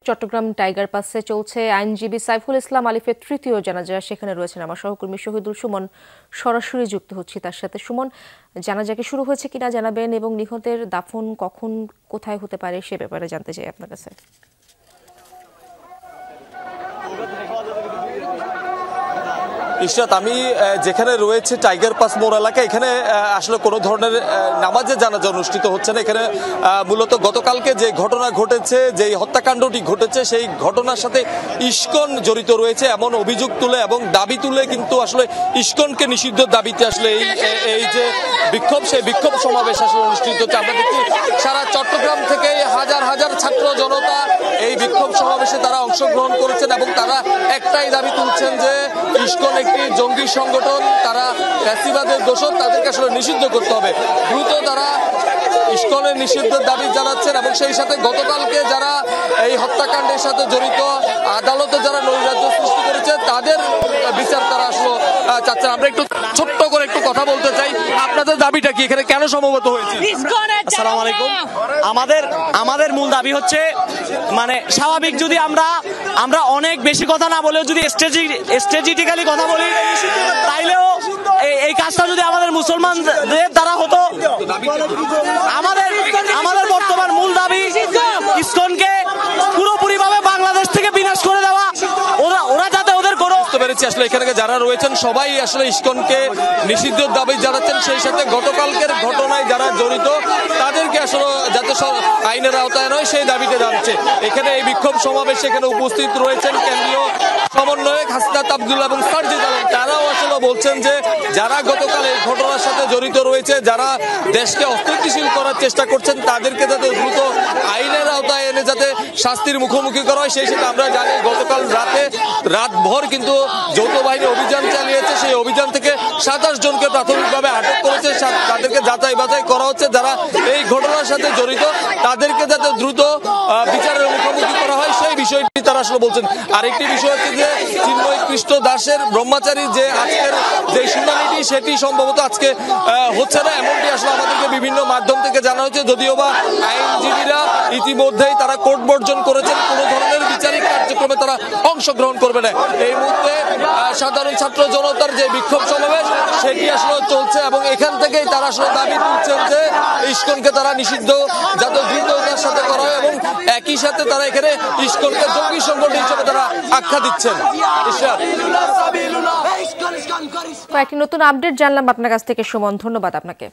Chittagong tiger পাসে চলছে আইনজীবী সাইফুল ইসলাম আলিফের তৃতীয় জানাজা। সেখানে রয়েছেন আমার সহকর্মী শহীদুল সুমন। সরাসরি যুক্ত হচ্ছি তার সাথে। সুমন, জানাজা কি শুরু হয়েছে কিনা জানাবেন, এবং নিহতের দাফন কখন কোথায় হতে পারে সে ব্যাপারে জানতে চাই আপনার কাছে। ইশরাত, আমি যেখানে রয়েছে টাইগার পাস মোড় এলাকা, এখানে আসলে কোনো ধরনের নামাজে জানাজা অনুষ্ঠিত হচ্ছে না। এখানে মূলত গতকালকে যে ঘটনা ঘটেছে, যে হত্যাকাণ্ডটি ঘটেছে, সেই ঘটনার সাথে ইসকন জড়িত রয়েছে এমন অভিযোগ তুলে এবং দাবি তুলে কিন্তু আসলে ইসকনকে নিষিদ্ধ দাবিতে আসলে এই যে বিক্ষোভ, সেই বিক্ষোভ সমাবেশ আসলে অনুষ্ঠিত হচ্ছে। আমরা দেখছি সারা চট্টগ্রাম থেকে হাজার হাজার ছাত্র জনতা এই বিক্ষোভ সমাবেশে তারা অংশগ্রহণ করেছেন এবং তারা একটাই দাবি তুলছেন যে ইসকন একটি জঙ্গি সংগঠন, তারা ফ্যাসিবাদের দোষক, তাদেরকে আসলে নিষিদ্ধ করতে হবে। দ্রুত তারা ইসকনের নিষিদ্ধের দাবি জানাচ্ছেন এবং সেই সাথে গতকালকে যারা এই হত্যাকাণ্ডের সাথে জড়িত, আদালতে যারা নৈরাজ্য সৃষ্টি করেছে, তাদের বিচার তারা আসলে চাচ্ছেন। আমরা একটু ছোট্ট করে একটু কথা বলতে চাই, আপনাদের দাবিটা কি, এখানে কেন সমবেত হয়েছে? আসসালামু আলাইকুম। আমাদের মূল দাবি হচ্ছে, মানে স্বাভাবিক যদি আমরা অনেক বেশি কথা না বলেও যদি স্ট্র্যাটেজিক্যালি কথা বলি, তাইলেও এই কাজটা যদি আমাদের মুসলমানদের দ্বারা হতো। আমাদের বর্তমান মূল দাবি ইসকনকে পুরোপুরিভাবে বাংলাদেশ থেকে বিনাশ করে দেওয়া। ওরা যাতে ওদের পেরেছি আসলে এখানে যারা রয়েছেন সবাই আসলে ইসকনকে নিষিদ্ধের দাবি জানাচ্ছেন। সেই সাথে গতকালকের ঘটনায় যারা জড়িত তাদেরকে আসলে যাতে আইনের আওতায় নয় সেই দাবিতে জানাচ্ছে। এখানে এই বিক্ষোভ সমাবেশে এখানে উপস্থিত রয়েছেন কেন্দ্রীয় সমন্বয়ক হাসনাত আব্দুল্লাহ এবং সার্জিদ আলম। তারাও আসলে বলছেন যে যারা গতকাল এই ঘটনার সাথে জড়িত রয়েছে, যারা দেশকে অস্থিতিশীল করার চেষ্টা করছেন, তাদেরকে যাতে দ্রুত আইনের আওতায় এনে যাতে শাস্তির মুখোমুখি করা হয়। সেই সাথে আমরা জানি গতকাল রাতভর কিন্তু যৌথ বাহিনী অভিযান চালিয়েছে। সেই অভিযান থেকে 27 জনকে প্রাথমিকভাবে আটক করেছে। তাদেরকে যাচাই বাছাই করা হচ্ছে। যারা এই ঘটনার সাথে জড়িত তাদেরকে যাতে দ্রুত বিচারের মুখোমুখি করা হয় সেই বিষয়টি তারা আসলে বলছেন। আরেকটি বিষয় হচ্ছে যে চিন্ময় কৃষ্ণ দাসের ব্রহ্মচারী যে আজকের যে শুনানিটি, সেটি সম্ভবত আজকে হচ্ছে না, এমনটি আসলে আমাদেরকে বিভিন্ন মাধ্যম থেকে জানা হচ্ছে। যদিও বা আইনজীবীরা ইতিমধ্যেই তারা কোর্ট বর্জন করেছেন, কোনো ধরনের বিচারিক কার্যক্রমে তারা অংশগ্রহণ করবে না। এই মুহূর্তে সাধারণ ছাত্র জনতার যে বিক্ষোভ সমাবেশ সেটি আসলে চলছে এবং এখান থেকেই তারা আসলে দাবি তুলছেন যে ইসকনকে তারা নিষিদ্ধ যাতে দ্রুততার সাথে করা হয় এবং একই সাথে তারা এখানে ইসকনকে জঙ্গি সংগঠন হিসেবে তারা আখ্যা দিচ্ছেন। কয়েকটি নতুন আপডেট জানলাম আপনার কাছ থেকে সুমন, ধন্যবাদ আপনাকে।